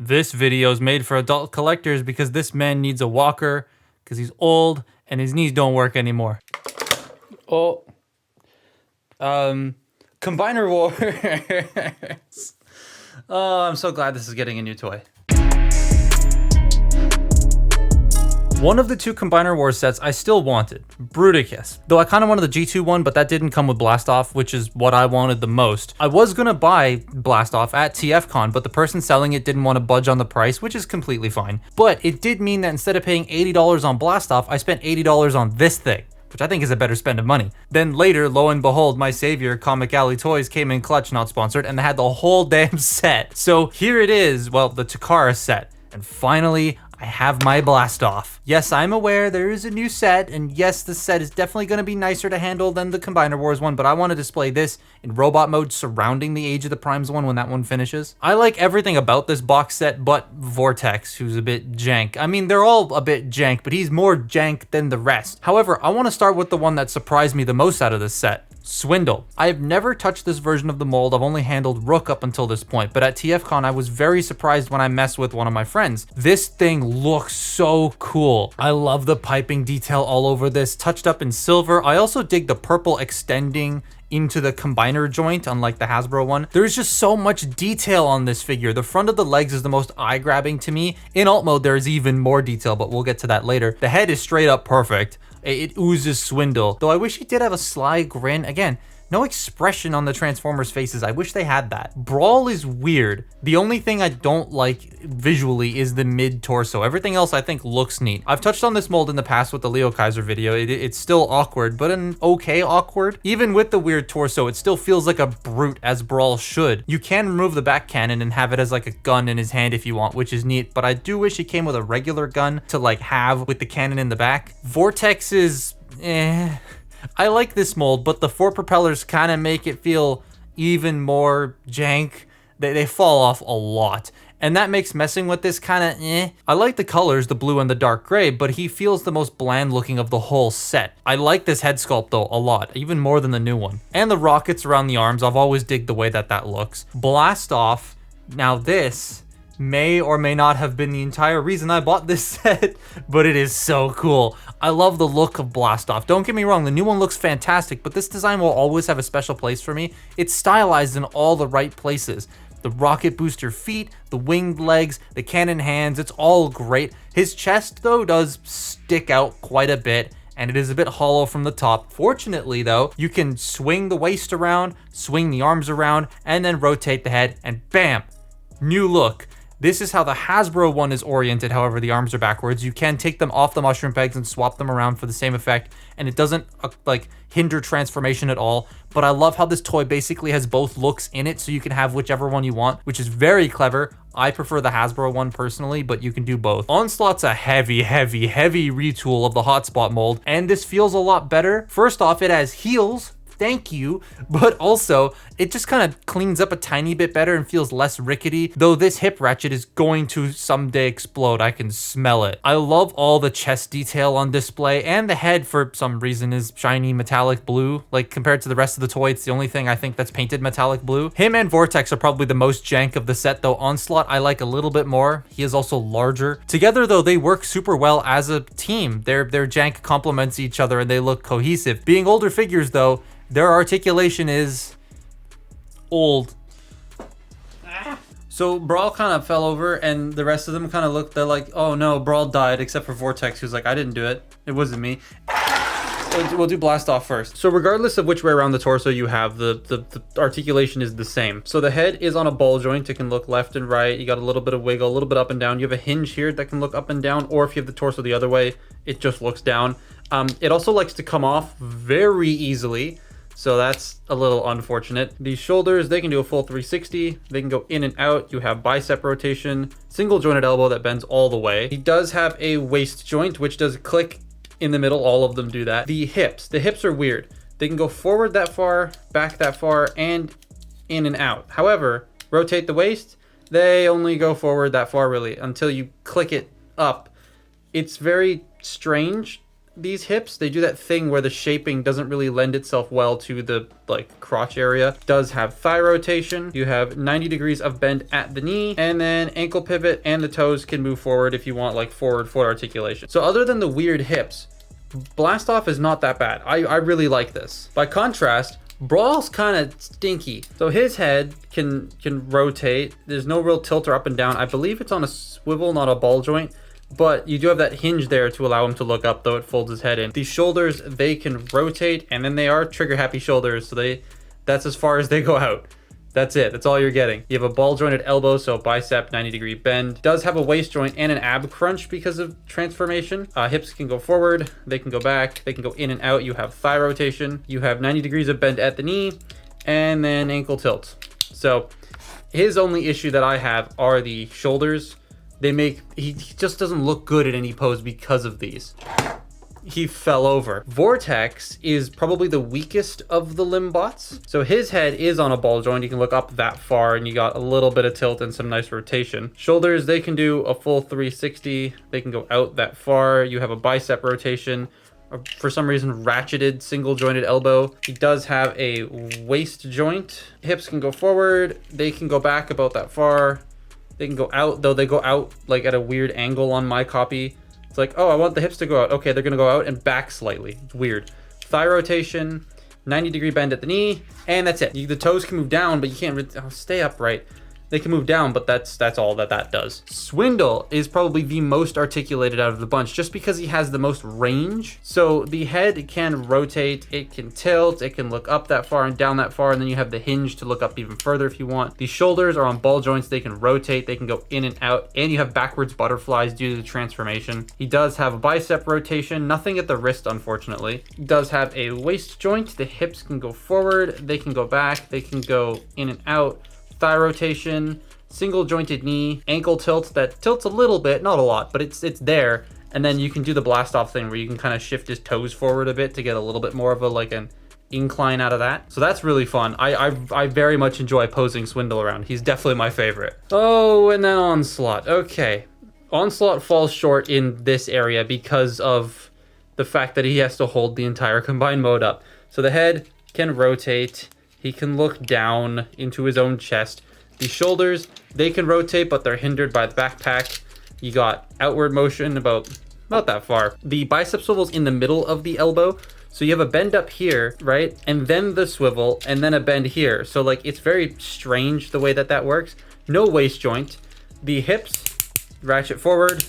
This video is made for adult collectors because this man needs a walker because he's old and his knees don't work anymore. Oh. Combiner Wars. Oh, I'm so glad this is getting a new toy. One of the two Combiner Wars sets I still wanted, Bruticus. Though I kind of wanted the G2 one, but that didn't come with Blastoff, which is what I wanted the most. I was gonna buy Blastoff at TFCon, but the person selling it didn't want to budge on the price, which is completely fine. But it did mean that instead of paying $80 on Blastoff, I spent $80 on this thing, which I think is a better spend of money. Then later, lo and behold, my savior, Comic Alley Toys, came in clutch, not sponsored, and they had the whole damn set. So here it is, well, the Takara set. And finally, I have my Blastoff. Yes, I'm aware there is a new set, and yes, the set is definitely going to be nicer to handle than the Combiner Wars one, but I want to display this in robot mode surrounding the Age of the Primes one when that one finishes. I like everything about this box set, but Vortex, who's a bit jank. I mean, they're all a bit jank, but he's more jank than the rest. However, I want to start with the one that surprised me the most out of this set. Swindle. I have never touched this version of the mold. I've only handled Rook up until this point, but at TFCon I was very surprised when I messed with one of my friends. This thing looks so cool. I love the piping detail all over this, touched up in silver. I also dig the purple extending into the combiner joint, unlike the Hasbro one. There's just so much detail on this figure. The front of the legs is the most eye-grabbing to me. In alt mode, there's even more detail, but we'll get to that later. The head is straight up perfect. It oozes Swindle. Though I wish he did have a sly grin. Again, no expression on the Transformers' faces. I wish they had that. Brawl is weird. The only thing I don't like visually is the mid-torso. Everything else I think looks neat. I've touched on this mold in the past with the Leo Kaiser video. It's still awkward, but an okay awkward. Even with the weird torso, it still feels like a brute, as Brawl should. You can remove the back cannon and have it as like a gun in his hand if you want, which is neat, but I do wish it came with a regular gun to like have with the cannon in the back. Vortex is I like this mold, but the four propellers kind of make it feel even more jank. They fall off a lot, and that makes messing with this kind of I like the colors, the blue and the dark gray, but he feels the most bland looking of the whole set. I like this head sculpt though a lot, even more than the new one. And the rockets around the arms, I've always digged the way that looks. Blastoff, now this may or may not have been the entire reason I bought this set, but it is so cool. I love the look of Blastoff. Don't get me wrong, the new one looks fantastic, but this design will always have a special place for me. It's stylized in all the right places. The rocket booster feet, the winged legs, the cannon hands, it's all great. His chest, though, does stick out quite a bit, and it is a bit hollow from the top. Fortunately, though, you can swing the waist around, swing the arms around, and then rotate the head, and bam, new look. This is how the Hasbro one is oriented, however the arms are backwards. You can take them off the mushroom pegs and swap them around for the same effect, and it doesn't like hinder transformation at all. But I love how this toy basically has both looks in it, so you can have whichever one you want, which is very clever. I prefer the Hasbro one personally, but you can do both. Onslaught's a heavy retool of the Hotspot mold, and this feels a lot better. First off, it has heels. Thank you, but also it just kind of cleans up a tiny bit better and feels less rickety, though this hip ratchet is going to someday explode. I can smell it. I love all the chest detail on display, and the head for some reason is shiny metallic blue. Like compared to the rest of the toy, it's the only thing I think that's painted metallic blue. Him and Vortex are probably the most jank of the set, though Onslaught I like a little bit more. He is also larger. Together though, they work super well as a team. Their jank complements each other and they look cohesive. Being older figures though, their articulation is old. So Brawl kind of fell over and the rest of them kind of looked, they're like, oh no, Brawl died, except for Vortex, who's like, I didn't do it. It wasn't me. We'll do Blastoff first. So regardless of which way around the torso you have, the articulation is the same. So the head is on a ball joint. It can look left and right. You got a little bit of wiggle, a little bit up and down. You have a hinge here that can look up and down, or if you have the torso the other way, it just looks down. It also likes to come off very easily, so that's a little unfortunate. These shoulders, they can do a full 360. They can go in and out. You have bicep rotation, single jointed elbow that bends all the way. He does have a waist joint, which does click in the middle. All of them do that. The hips are weird. They can go forward that far, back that far, and in and out. However, rotate the waist, they only go forward that far really until you click it up. It's very strange. these hips, they do that thing where the shaping doesn't really lend itself well to the like crotch area. Does have thigh rotation. You have 90 degrees of bend at the knee, and then ankle pivot, and the toes can move forward if you want like forward foot articulation. So other than the weird hips, Blastoff is not that bad. I really like this. By contrast, Brawl's kind of stinky. So his head can rotate. There's no real tilt or up and down. I believe it's on a swivel, not a ball joint. But you do have that hinge there to allow him to look up, though it folds his head in. The shoulders, they can rotate, and then they are trigger happy shoulders, so that's as far as they go out. That's it. That's all you're getting. You have a ball jointed elbow, so bicep 90-degree bend. Does have a waist joint and an ab crunch because of transformation. Hips can go forward, they can go back, they can go in and out. You have thigh rotation. You have 90 degrees of bend at the knee, and then ankle tilt. So his only issue that I have are the shoulders. He just doesn't look good at any pose because of these. He fell over. Vortex is probably the weakest of the limb bots. So his head is on a ball joint. You can look up that far, and you got a little bit of tilt and some nice rotation. Shoulders, they can do a full 360. They can go out that far. You have a bicep rotation. For some reason, ratcheted single jointed elbow. He does have a waist joint. Hips can go forward. They can go back about that far. They can go out, though they go out like at a weird angle on my copy. It's like, oh, I want the hips to go out. Okay, they're gonna go out and back slightly. It's weird. Thigh rotation, 90-degree bend at the knee, and that's it. The toes can move down, but you can't stay upright. They can move down, but that's all that does. Swindle is probably the most articulated out of the bunch just because he has the most range. So the head can rotate, it can tilt, it can look up that far and down that far, and then you have the hinge to look up even further if you want. The shoulders are on ball joints, they can rotate, they can go in and out, and you have backwards butterflies due to the transformation. He does have a bicep rotation, nothing at the wrist unfortunately. He does have a waist joint, the hips can go forward, they can go back, they can go in and out. Thigh rotation, single jointed knee, ankle tilt that tilts a little bit, not a lot, but it's there. And then you can do the Blastoff thing where you can kind of shift his toes forward a bit to get a little bit more of an incline out of that. So that's really fun. I very much enjoy posing Swindle around. He's definitely my favorite. Oh, and then Onslaught. Okay. Onslaught falls short in this area because of the fact that he has to hold the entire combined mode up. So the head can rotate. He can look down into his own chest. The shoulders, they can rotate, but they're hindered by the backpack. You got outward motion about that far. The bicep swivel's in the middle of the elbow. So you have a bend up here, right? And then the swivel, and then a bend here. So like, it's very strange the way that works. No waist joint. The hips, ratchet forward,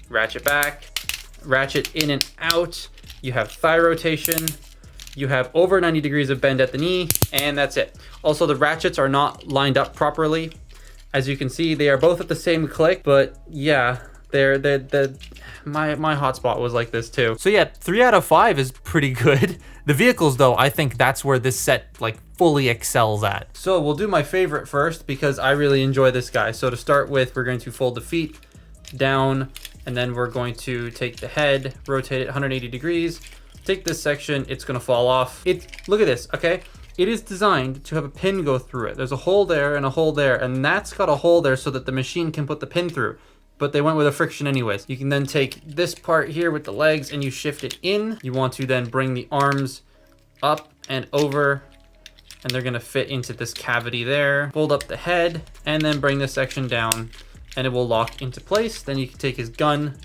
ratchet back, ratchet in and out. You have thigh rotation. You have over 90 degrees of bend at the knee, and that's it. Also, the ratchets are not lined up properly. As you can see, they are both at the same click, but yeah, my hotspot was like this too. So yeah, 3 out of 5 is pretty good. The vehicles though, I think that's where this set like fully excels at. So we'll do my favorite first because I really enjoy this guy. So to start with, we're going to fold the feet down, and then we're going to take the head, rotate it 180 degrees. Take this section, it's gonna fall off. Look at this, okay? It is designed to have a pin go through it. There's a hole there and a hole there, and that's got a hole there so that the machine can put the pin through. But they went with a friction anyways. You can then take this part here with the legs and you shift it in. You want to then bring the arms up and over, and they're gonna fit into this cavity there. Fold up the head, and then bring this section down, and it will lock into place. Then you can take his gun,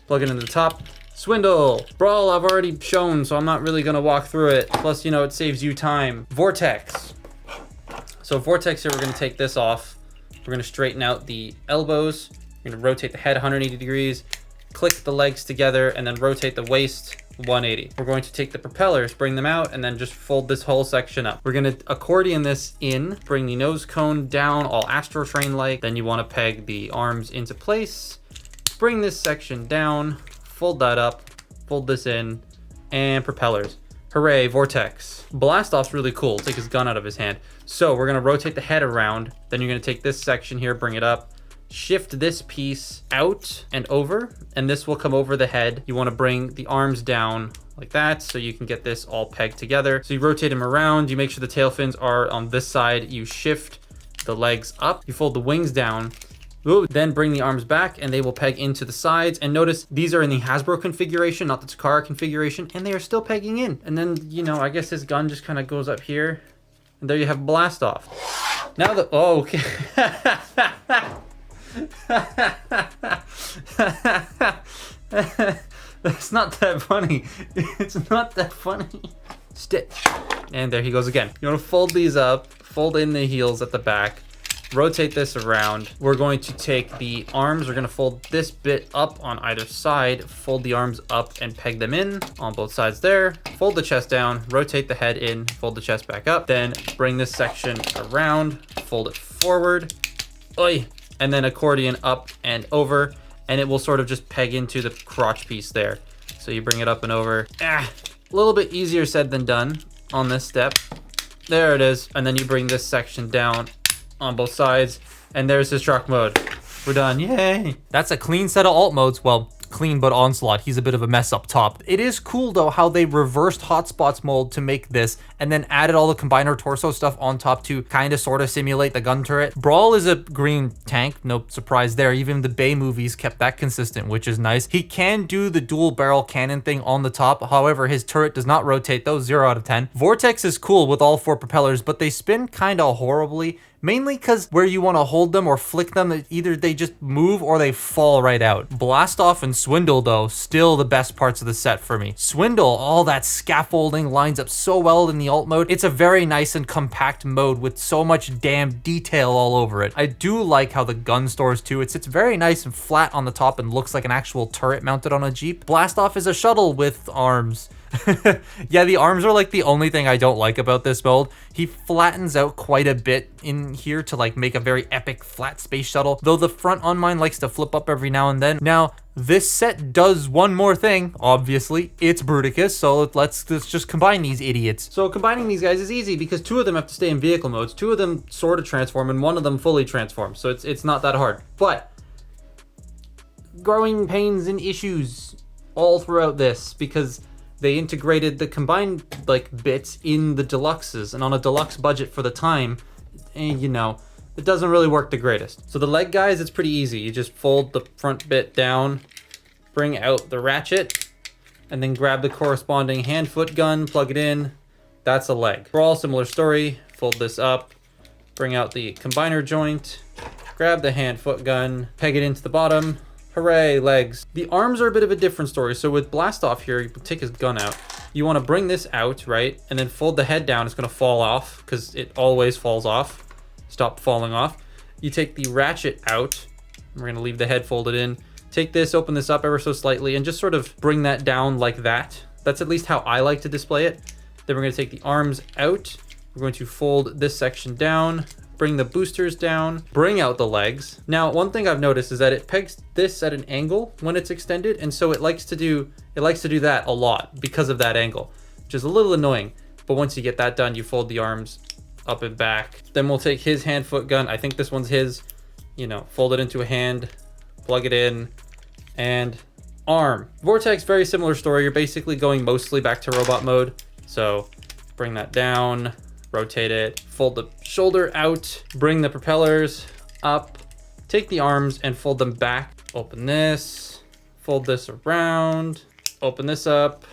plug it in the top. Swindle. Brawl, I've already shown, so I'm not really gonna walk through it. Plus, you know, it saves you time. Vortex. So Vortex here, we're gonna take this off. We're gonna straighten out the elbows. We're gonna rotate the head 180 degrees, click the legs together, and then rotate the waist 180. We're going to take the propellers, bring them out, and then just fold this whole section up. We're gonna accordion this in, bring the nose cone down, all Astro Train-like. Then you wanna peg the arms into place, bring this section down, fold that up, fold this in, and propellers. Hooray, Vortex. Blastoff's really cool. Take his gun out of his hand. So we're gonna rotate the head around, then you're gonna take this section here, bring it up, shift this piece out and over, and this will come over the head. You wanna bring the arms down like that so you can get this all pegged together. So you rotate them around, you make sure the tail fins are on this side, you shift the legs up, you fold the wings down, Ooh, then bring the arms back and they will peg into the sides. And notice these are in the Hasbro configuration, not the Takara configuration, and they are still pegging in. And then, you know, I guess his gun just kind of goes up here. And there you have Blastoff. Now the, oh, okay. That's not that funny. It's not that funny. Stitch. And there he goes again. You want to fold these up, fold in the heels at the back, rotate this around. We're going to take the arms, we're going to fold this bit up on either side, fold the arms up and peg them in on both sides there, fold the chest down, rotate the head in, fold the chest back up, then bring this section around, fold it forward, oi, and then accordion up and over, and it will sort of just peg into the crotch piece there. So you bring it up and over. A little bit easier said than done on this step. There it is. And then you bring this section down on both sides, and there's his truck mode. We're done. Yay. That's a clean set of alt modes. Well, clean but Onslaught, he's a bit of a mess up top. It is cool though how they reversed Hotspots mold to make this and then added all the combiner torso stuff on top to kind of sort of simulate the gun turret. Brawl is a green tank, no surprise there. Even the Bay movies kept that consistent, which is nice. He can do the dual barrel cannon thing on the top, however his turret does not rotate though, 0 out of 10. Vortex is cool with all 4 propellers, but they spin kind of horribly. Mainly because where you want to hold them or flick them, either they just move or they fall right out. Blastoff and Swindle though, still the best parts of the set for me. Swindle, all that scaffolding lines up so well in the alt mode. It's a very nice and compact mode with so much damn detail all over it. I do like how the gun stores too. It sits very nice and flat on the top and looks like an actual turret mounted on a Jeep. Blastoff is a shuttle with arms. Yeah, the arms are like the only thing I don't like about this build. He flattens out quite a bit in here to like make a very epic flat space shuttle, though the front on mine likes to flip up every now and then. Now, this set does one more thing, obviously. It's Bruticus, so let's just combine these idiots. So combining these guys is easy because 2 of them have to stay in vehicle modes, 2 of them sort of transform, and 1 of them fully transforms, so it's not that hard. But growing pains and issues all throughout this because they integrated the combined like bits in the deluxes, and on a deluxe budget for the time, you know, it doesn't really work the greatest. So the leg guys, it's pretty easy. You just fold the front bit down, bring out the ratchet, and then grab the corresponding hand foot gun, plug it in. That's a leg. Brawl, similar story. Fold this up, bring out the combiner joint, grab the hand foot gun, peg it into the bottom. Hooray, legs. The arms are a bit of a different story. So with Blastoff here, you take his gun out. You want to bring this out, right? And then fold the head down. It's going to fall off because it always falls off. Stop falling off. You take the ratchet out. We're going to leave the head folded in. Take this, open this up ever so slightly, and just sort of bring that down like that. That's at least how I like to display it. Then we're going to take the arms out. We're going to fold this section down. Bring the boosters down, bring out the legs. Now, one thing I've noticed is that it pegs this at an angle when it's extended, and so it likes to do that a lot because of that angle, which is a little annoying. But once you get that done, you fold the arms up and back. Then we'll take his hand foot gun. I think this one's his, you know, fold it into a hand, plug it in, and arm. Vortex, very similar story. You're basically going mostly back to robot mode. So bring that down, rotate it, fold the shoulder out, bring the propellers up, take the arms and fold them back. Open this, fold this around, open this up,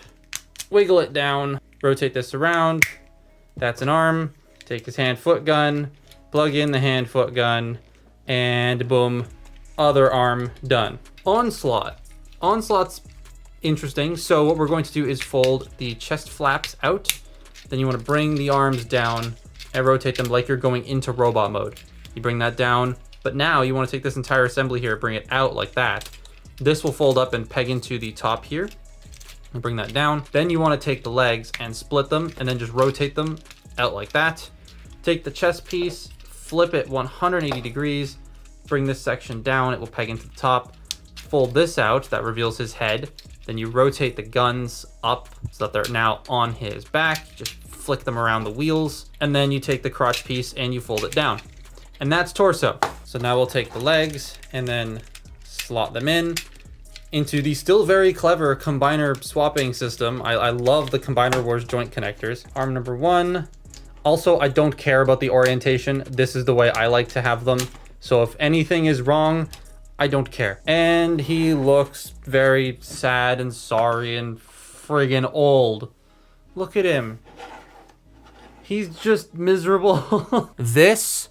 wiggle it down, rotate this around. That's an arm. Take his hand foot gun, plug in the hand foot gun, and boom, other arm done. Onslaught. Onslaught's interesting. So what we're going to do is fold the chest flaps out. Then you want to bring the arms down and rotate them like you're going into robot mode. You bring that down, but now you want to take this entire assembly here, bring it out like that. This will fold up and peg into the top here. And bring that down. Then you want to take the legs and split them and then just rotate them out like that. Take the chest piece, flip it 180 degrees, bring this section down, it will peg into the top. Fold this out, that reveals his head. Then you rotate the guns up so that they're now on his back. Just flick them around the wheels. And then you take the crotch piece and you fold it down. And that's torso. So now we'll take the legs and then slot them into the still very clever combiner swapping system. I love the Combiner Wars joint connectors. Arm number 1. Also, I don't care about the orientation. This is the way I like to have them. So if anything is wrong, I don't care. And he looks very sad and sorry and friggin' old. Look at him. He's just miserable. This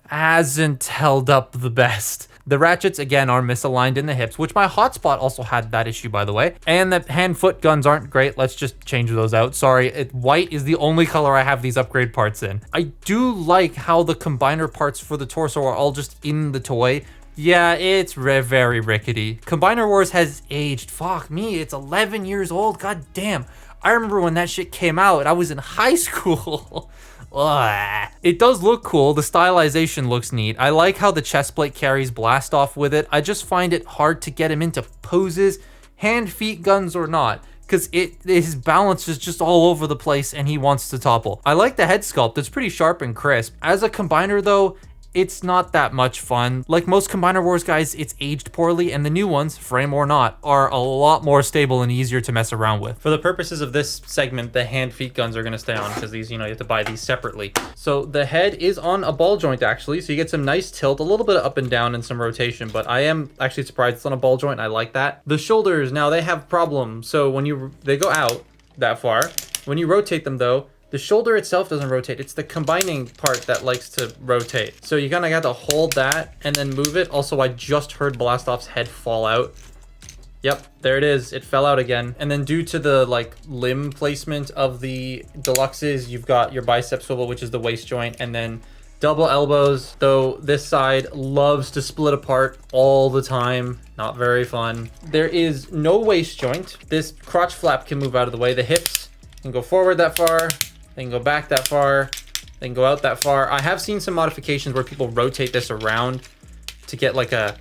hasn't held up the best. The ratchets, again, are misaligned in the hips, which my hotspot also had that issue, by the way. And the hand-foot guns aren't great. Let's just change those out. Sorry, white is the only color I have these upgrade parts in. I do like how the combiner parts for the torso are all just in the toy. Yeah, it's very rickety. Combiner Wars has aged. Fuck me, it's 11 years old. God damn. I remember when that shit came out. I was in high school. Ugh. It does look cool. The stylization looks neat. I like how the chest plate carries Blastoff with it. I just find it hard to get him into poses, hand, feet, guns, or not, because his balance is just all over the place and he wants to topple. I like the head sculpt. It's pretty sharp and crisp. As a combiner though, it's not that much fun. Like most Combiner Wars guys, it's aged poorly, and the new ones, frame or not, are a lot more stable and easier to mess around with. For the purposes of this segment, the hand feet guns are gonna stay on because these, you know, you have to buy these separately. So the head is on a ball joint actually, so you get some nice tilt, a little bit of up and down and some rotation, but I am actually surprised it's on a ball joint. I like that. The shoulders, now they have problems. So when they go out that far, when you rotate them though, the shoulder itself doesn't rotate. It's the combining part that likes to rotate. So you kind of got to hold that and then move it. Also, I just heard Blastoff's head fall out. Yep, there it is. It fell out again. And then due to the like limb placement of the deluxes, you've got your bicep swivel, which is the waist joint, and then double elbows, though this side loves to split apart all the time. Not very fun. There is no waist joint. This crotch flap can move out of the way. The hips can go forward that far. They can go back that far, they can go out that far. I have seen some modifications where people rotate this around to get like a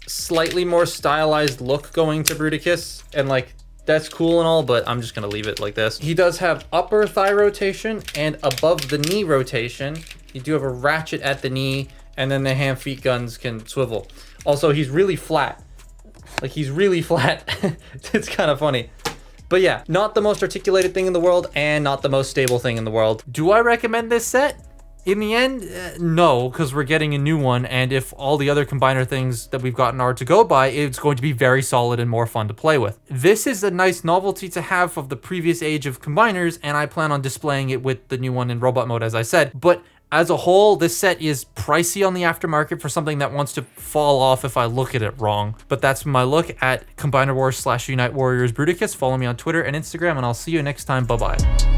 slightly more stylized look going to Bruticus, and like that's cool and all, but I'm just gonna leave it like this. He does have upper thigh rotation and above the knee rotation. You do have a ratchet at the knee, and then the hand feet guns can swivel. Also, he's really flat. Like he's really flat. It's kind of funny. But yeah, not the most articulated thing in the world and not the most stable thing in the world. Do I recommend this set? In the end, no, because we're getting a new one, and if all the other combiner things that we've gotten are to go by, it's going to be very solid and more fun to play with. This is a nice novelty to have of the previous age of combiners, and I plan on displaying it with the new one in robot mode, as I said. But as a whole, this set is pricey on the aftermarket for something that wants to fall off if I look at it wrong. But that's my look at Combiner Wars / Unite Warriors Bruticus. Follow me on Twitter and Instagram, and I'll see you next time. Bye-bye.